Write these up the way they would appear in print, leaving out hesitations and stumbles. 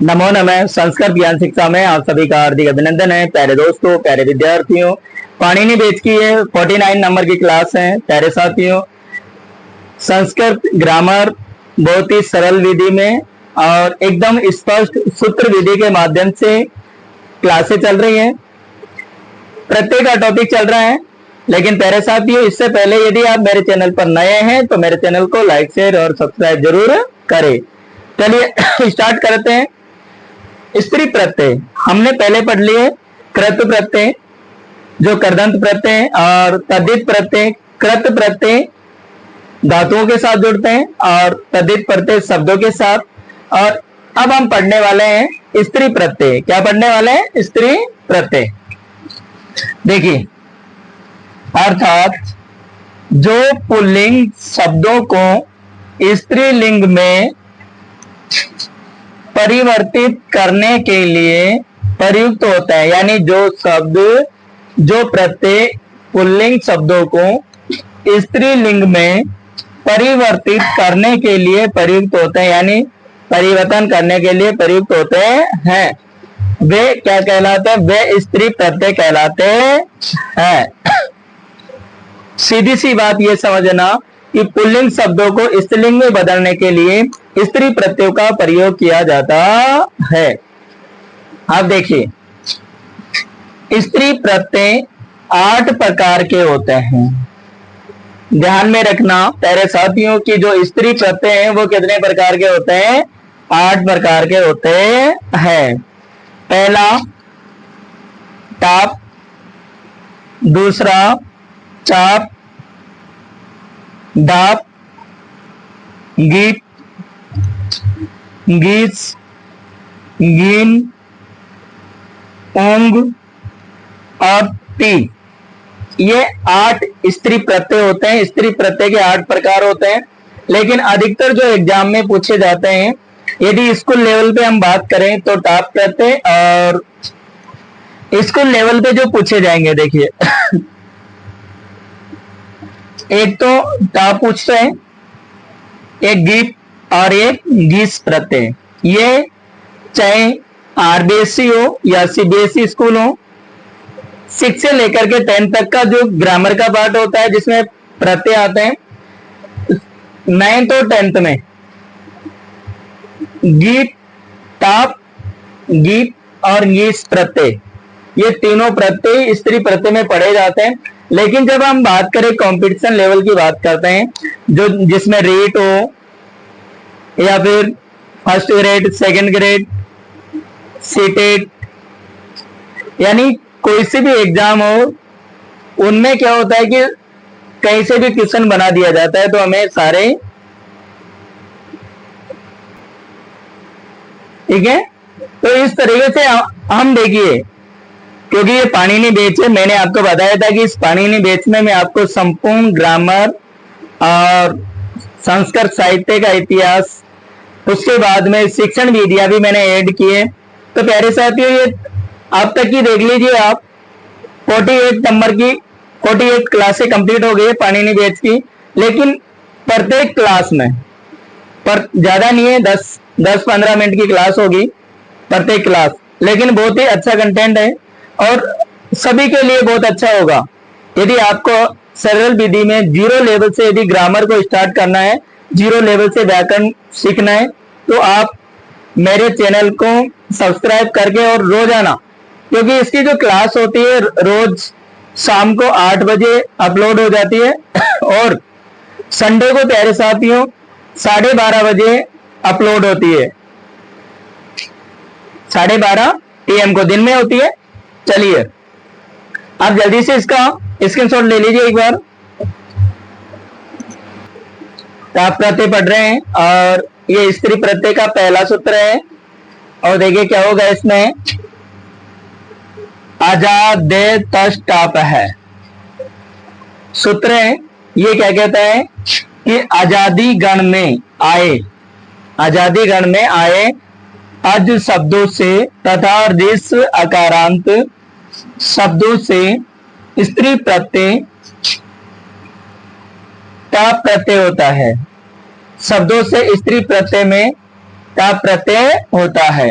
नमो नमः। संस्कृत ज्ञान शिक्षा में आप सभी का हार्दिक अभिनंदन है। प्यारे दोस्तों, प्यारे विद्यार्थियों, पाणिनि बेच की ये 49 नंबर की क्लास है। प्यारे साथियों, संस्कृत ग्रामर बहुत ही सरल विधि में और एकदम स्पष्ट सूत्र विधि के माध्यम से क्लासें चल रही हैं। प्रत्येक का टॉपिक चल रहा है। लेकिन प्यारे साथियों, इससे पहले यदि आप मेरे चैनल पर नए हैं तो मेरे चैनल को लाइक शेयर और सब्सक्राइब जरूर करें। चलिए स्टार्ट करते हैं। स्त्री प्रत्यय हमने पहले पढ़ लिए। कृत प्रत्यय जो करदंत प्रत्यय और तद्धित प्रत्यय। कृत प्रत्यय धातुओं के साथ जुड़ते हैं और तद्धित प्रत्यय शब्दों के साथ। और अब हम पढ़ने वाले हैं स्त्री प्रत्यय। क्या पढ़ने वाले हैं? स्त्री प्रत्यय। देखिए, अर्थात जो पुल्लिंग शब्दों को स्त्रीलिंग में परिवर्तित करने के लिए प्रयुक्त होता है, यानी जो प्रत्यय पुल्लिंग शब्दों को स्त्रीलिंग में परिवर्तित करने के लिए प्रयुक्त होते हैं, यानी परिवर्तन करने के लिए प्रयुक्त होते हैं, वे क्या कहलाते हैं? वे स्त्री प्रत्यय कहलाते हैं। सीधी सी बात ये समझना कि पुल्लिंग शब्दों को स्त्रीलिंग में बदलने के लिए स्त्री प्रत्ययों का प्रयोग किया जाता है। अब देखिए, स्त्री प्रत्यय 8 प्रकार के होते हैं। ध्यान में रखना प्यारे साथियों की जो स्त्री प्रत्यय हैं वो कितने प्रकार के होते हैं? 8 प्रकार के होते हैं। पहला टाप, दूसरा चाप, डाप, गीत, गीस, गीन, ओंग और ती। ये 8 स्त्री प्रत्यय होते हैं। स्त्री प्रत्यय के 8 प्रकार होते हैं। लेकिन अधिकतर जो एग्जाम में पूछे जाते हैं, यदि स्कूल लेवल पे हम बात करें तो टाप प्रत्यय, और स्कूल लेवल पे जो पूछे जाएंगे, देखिए एक तो टाप पूछते हैं, एक गीत और एक गीस प्रत्यय। ये चाहे आरबीएससी हो या सीबीएसई स्कूल हो, 6 से लेकर के 10 तक का जो ग्रामर का पार्ट होता है जिसमें प्रत्यय आते हैं, 9th और 10th में गीत, टाप, गीत और गीस प्रत्यय, ये तीनों प्रत्यय स्त्री प्रत्यय में पढ़े जाते हैं। लेकिन जब हम बात करें कंपटीशन लेवल की बात करते हैं, जो जिसमें रेट हो या फिर first grade, second grade, CTET, यानी कोई से भी एग्जाम हो, उनमें क्या होता है कि कहीं से भी क्वेश्चन बना दिया जाता है, तो हमें सारे, ठीक है। तो इस तरीके से हम देखिए, क्योंकि ये पाणिनि बेच है, मैंने आपको बताया था कि इस पाणिनि बेच में मैं आपको संपूर्ण ग्रामर और संस्कृत साहित्य का इतिहास, उसके बाद में शिक्षण विधियां भी मैंने ऐड किए। तो प्यारे साथियों, ये अब तक की देख लीजिए आप, 48 नंबर की 48 क्लासें कंप्लीट हो गई है पाणिनि बेच की। लेकिन प्रत्येक क्लास में, पर ज्यादा नहीं है, 10-15 मिनट की क्लास होगी प्रत्येक क्लास, लेकिन बहुत ही अच्छा कंटेंट है और सभी के लिए बहुत अच्छा होगा। यदि आपको सरल विधि में जीरो लेवल से यदि ग्रामर को स्टार्ट करना है, जीरो लेवल से व्याकरण सीखना है, तो आप मेरे चैनल को सब्सक्राइब करके और रोजाना, क्योंकि इसकी जो क्लास होती है रोज शाम को 8 बजे अपलोड हो जाती है और संडे को प्यारे साथियों 12:30 बजे अपलोड होती है। 12:30 PM को दिन में होती है। चलिए, आप जल्दी से इसका स्क्रीनशॉट ले लीजिए एक बार। तो आप प्रत्यय पढ़ रहे हैं और ये स्त्री प्रत्यय का पहला सूत्र है। और देखिए क्या होगा इसमें, आजाद तश टाप है सूत्र है। ये क्या कहता है कि आजादी गण में आए, आजादी गण में आए अज शब्दों से तथा रिस अकारांत शब्दों से स्त्री प्रत्यय टाप प्रत्यय होता है। शब्दों से स्त्री प्रत्यय में टाप प्रत्यय होता है।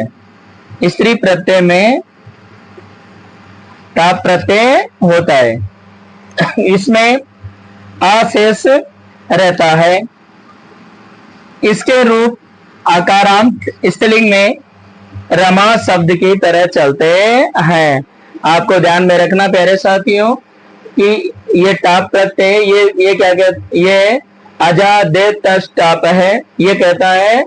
स्त्री प्रत्यय में टाप प्रत्यय होता है। इसमें आ शेष रहता है। इसके रूप आकारांत स्त्रीलिंग में रमा शब्द की तरह चलते हैं। आपको ध्यान में रखना प्यारे साथियों कि ये टाप प्रत्यय ये क्या कहते, ये अजादेतस टाप है। ये कहता है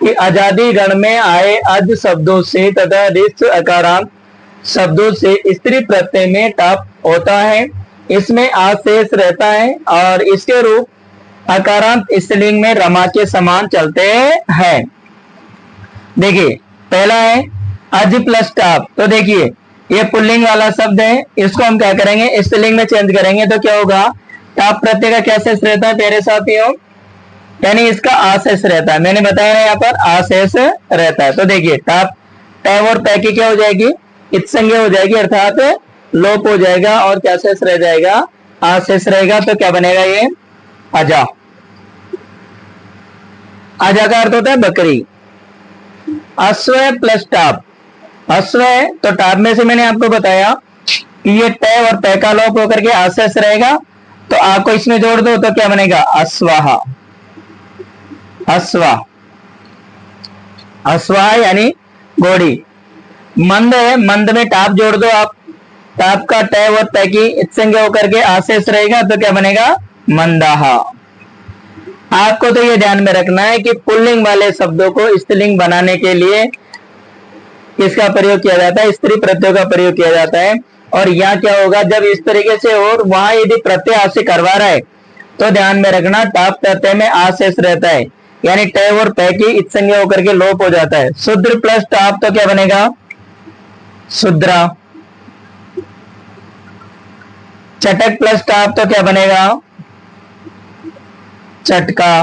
कि आजादी गण में आए अज शब्दों से तथा रिस अकारांत शब्दों से स्त्री प्रत्यय में टाप होता है। इसमें आशेष रहता है और इसके रूप अकारांत स्त्रीलिंग में रमा के समान चलते हैं। देखिए पहला है अज प्लस टाप। तो देखिए ये पुल्लिंग वाला शब्द है, इसको हम क्या करेंगे स्त्रीलिंग में चेंज करेंगे तो क्या होगा, टाप प्रत्यय का क्या शेष रहता है प्यारे साथियों, यानी इसका आशेष रहता है। मैंने बताया ना यहाँ पर आशेष रहता है। तो देखिए टाप टैव और पै की क्या हो जाएगी, इत्संज्ञा हो जाएगी अर्थात लोप हो जाएगा और क्या शेष रह जाएगा, आशेष रहेगा। तो क्या बनेगा ये अजा। अजा का अर्थ होता है बकरी। अश्व प्लस टाप, अश्व तो टाप में से मैंने आपको बताया कि ये टै और पै का लोप होकर के आशेष रहेगा। तो आपको इसमें जोड़ दो तो क्या बनेगा अश्वाहा। अश्वा, अश्वा यानी घोड़ी। मंद है, मंद में टाप जोड़ दो आप, टाप का टै और पै की इत्संज्ञा होकर के आशेष रहेगा तो क्या बनेगा मंदाहा। आपको तो ये ध्यान में रखना है कि पुल्लिंग वाले शब्दों को स्त्रीलिंग बनाने के लिए किसका प्रयोग किया जाता है, स्त्री प्रत्यय का प्रयोग किया जाता है। और यहाँ क्या होगा, जब इस तरीके से और वहां यदि प्रत्यय आपसे करवा रहा है तो ध्यान में रखना टाप प्रत्यय में आशेष रहता है, यानी टै और पै की इत्संज्ञा होकर के लोप हो जाता है। शूद्र प्लस टाप तो क्या बनेगा शूद्रा। चटक प्लस टाप तो क्या बनेगा चटका।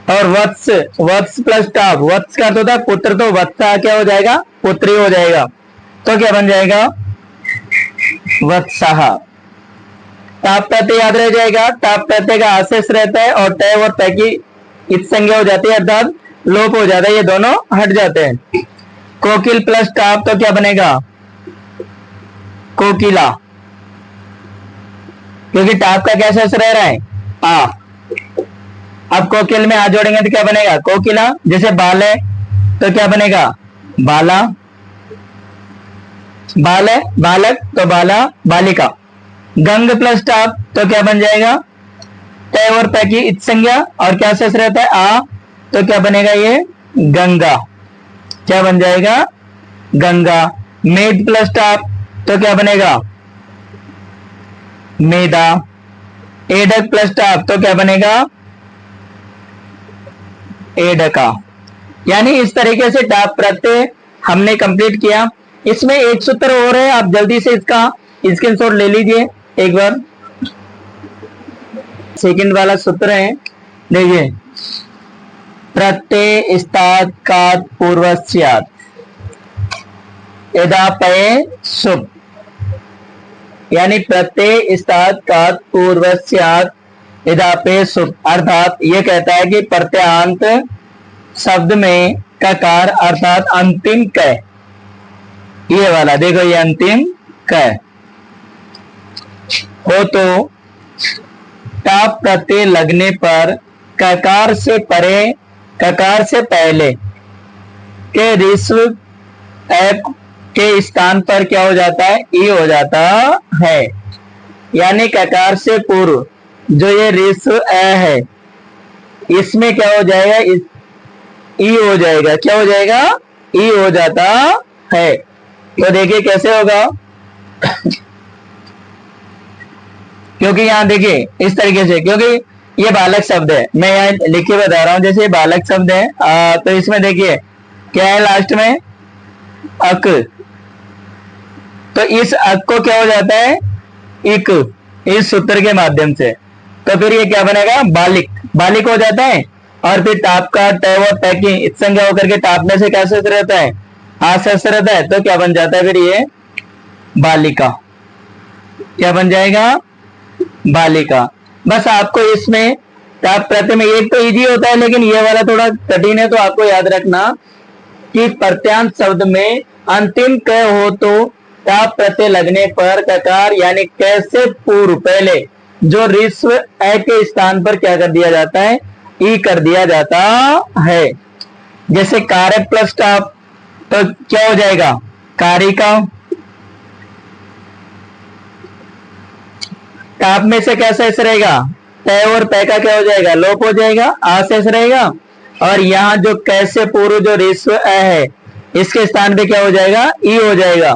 और वत्स, वत्स प्लस टाप, वत्स का तो था पुत्र, तो वत्सा क्या हो जाएगा पुत्री हो जाएगा। तो क्या बन जाएगा वत्साहा। टाप प्रत्यय याद रह जाएगा, टाप प्रत्यय का आशेष रहता है और टै और पै की इत्संज्ञा हो जाती है अर्थात लोप हो जाता है, ये दोनों हट जाते हैं। कोकिल प्लस टाप तो क्या बनेगा कोकिला, क्योंकि टाप का क्या शेष रह रहा है आ। अब कोकिल में आ जोड़ेंगे तो क्या बनेगा कोकिला। जैसे बाल है तो क्या बनेगा बाला, बाल है बालक तो बाला बालिका। गंग प्लस टाप तो क्या बन जाएगा टै और पै की इत्संज्ञा और क्या शेष रहता है आ, तो क्या बनेगा ये गंगा। क्या बन जाएगा गंगा। मेद प्लस टाप तो क्या बनेगा मेदा। एडक प्लस टाप तो क्या बनेगा एडका। यानी इस तरीके से टाप प्रत्यय हमने कंप्लीट किया। इसमें एक सूत्र और है, आप जल्दी से इसका स्क्रीनशॉट ले लीजिए एक बार। सेकंड वाला सूत्र है, देखिए प्रत्यय स्तात् कात् पूर्वस्यात् यदा पये शुभ, यानी प्रत्यय स्तात् कात् पूर्वस्यात् यदा पये शुभ, अर्थात ये कहता है कि प्रत्यांत शब्द में ककार अर्थात अंतिम क, ये वाला देखो ये अंतिम क हो तो टाप प्रत्यय लगने पर ककार से परे, ककार से पहले के ऋस्व के स्थान पर क्या हो जाता है ई हो जाता है। यानी ककार से पूर्व जो ये ऋस्व है इसमें क्या हो जाएगा ई हो जाएगा। क्या हो जाएगा ई हो जाता है। तो देखिए कैसे होगा क्योंकि यहां देखिए इस तरीके से, क्योंकि ये बालक शब्द है, मैं यहाँ लिख के बता रहा हूं। जैसे ये बालक शब्द है तो इसमें देखिए क्या है लास्ट में अक, तो इस अक को क्या हो जाता है इक, इस सूत्र के माध्यम से। तो फिर ये क्या बनेगा बालिक, बालिक हो जाता है। और फिर टाप का टै और पै की इत्संज्ञा होकर के टाप में से क्या शेष रहता है आशेष रहता है, तो क्या बन जाता है फिर ये बालिका। क्या बन जाएगा बालिका। बस आपको इसमें टाप प्रत्यय में एक तो इजी होता है लेकिन ये वाला थोड़ा कठिन है, तो आपको याद रखना कि प्रत्यांश शब्द में अंतिम क हो तो टाप प्रत्यय लगने पर ककार यानी कैसे पूर्व पहले जो ऋस्व ए के स्थान पर क्या कर दिया जाता है, ई कर दिया जाता है। जैसे कारक प्लस टाप तो क्या हो जाएगा, कारिका। टाप में से क्या शेष रहेगा, तय और पै का क्या हो जाएगा, लोप हो जाएगा, आ शेष रहेगा। और यहाँ जो कैसे पूर्व जो ऋस्व अ है इसके स्थान पे क्या हो जाएगा, ई हो जाएगा।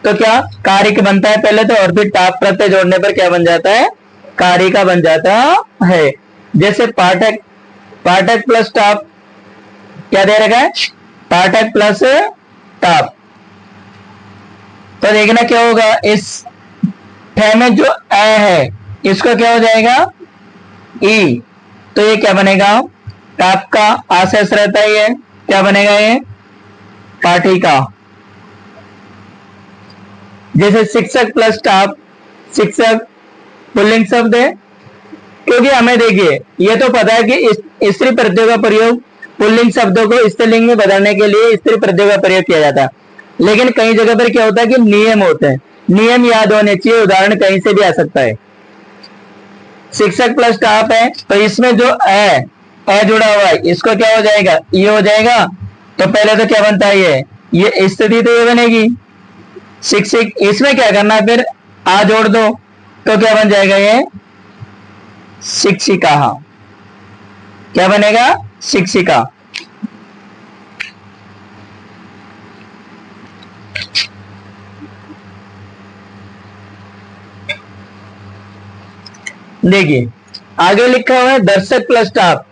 तो क्या कारिक बनता है पहले तो, और फिर टाप प्रत्यय जोड़ने पर क्या बन जाता है, कारिका बन जाता है। जैसे पाठक, पाठक प्लस टाप क्या दे रखा है, पाठक प्लस टाप। तो देखना क्या होगा, इस ठे में जो अ है इसको क्या हो जाएगा, ई। तो ये क्या बनेगा, टाप का आशेष रहता है, ये क्या बनेगा, ये पाठिका। जैसे शिक्षक प्लस टाप, शिक्षक पुल्लिंग शब्द है, क्योंकि हमें देखिए ये तो पता है कि स्त्री प्रत्ययों का प्रयोग पुल्लिंग शब्दों को स्त्रीलिंग में बदलने के लिए स्त्री प्रत्ययों का प्रयोग किया जाता है। लेकिन कई जगह पर क्या होता है कि नियम होते हैं, नियम याद होने चाहिए, उदाहरण कहीं से भी आ सकता है। शिक्षक प्लस टाप है तो इसमें जो अ जुड़ा हुआ है इसको क्या हो जाएगा, ये हो जाएगा। तो पहले तो क्या बनता है, ये स्थिति तो ये बनेगी शिक्षक, इसमें क्या करना है फिर आ जोड़ दो तो क्या बन जाएगा, ये शिक्षिका। क्या बनेगा, शिक्षिका। देखिए आगे लिखा हुआ है दर्शक प्लस टाप,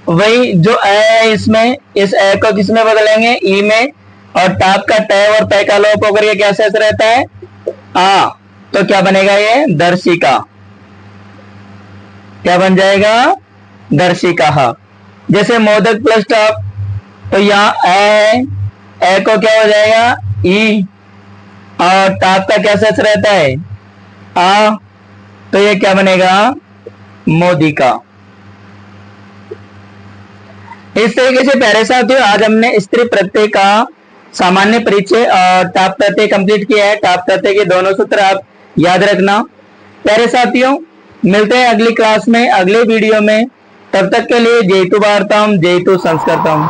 वही जो अ है इसमें, इस अ को किसमें बदलेंगे, ई में, और टाप का ट और पै का लोप होकर के क्या शेष रहता है, आ। तो क्या बनेगा, ये दर्शिका। क्या बन जाएगा, दर्शिका। जैसे मोदक प्लस टाप तो यहाँ अ है, अ को क्या हो जाएगा, ई, और टाप का क्या शेष रहता है, आ। तो ये क्या बनेगा, मोदिका। इस तरीके से प्यारे साथियों आज हमने स्त्री प्रत्यय का सामान्य परिचय और टाप प्रत्यय कंप्लीट किया है। टाप प्रत्यय के दोनों सूत्र आप याद रखना। प्यारे साथियों मिलते हैं अगली क्लास में, अगले वीडियो में। तब तक के लिए जय तु भारतम, जय तु संस्कृतम।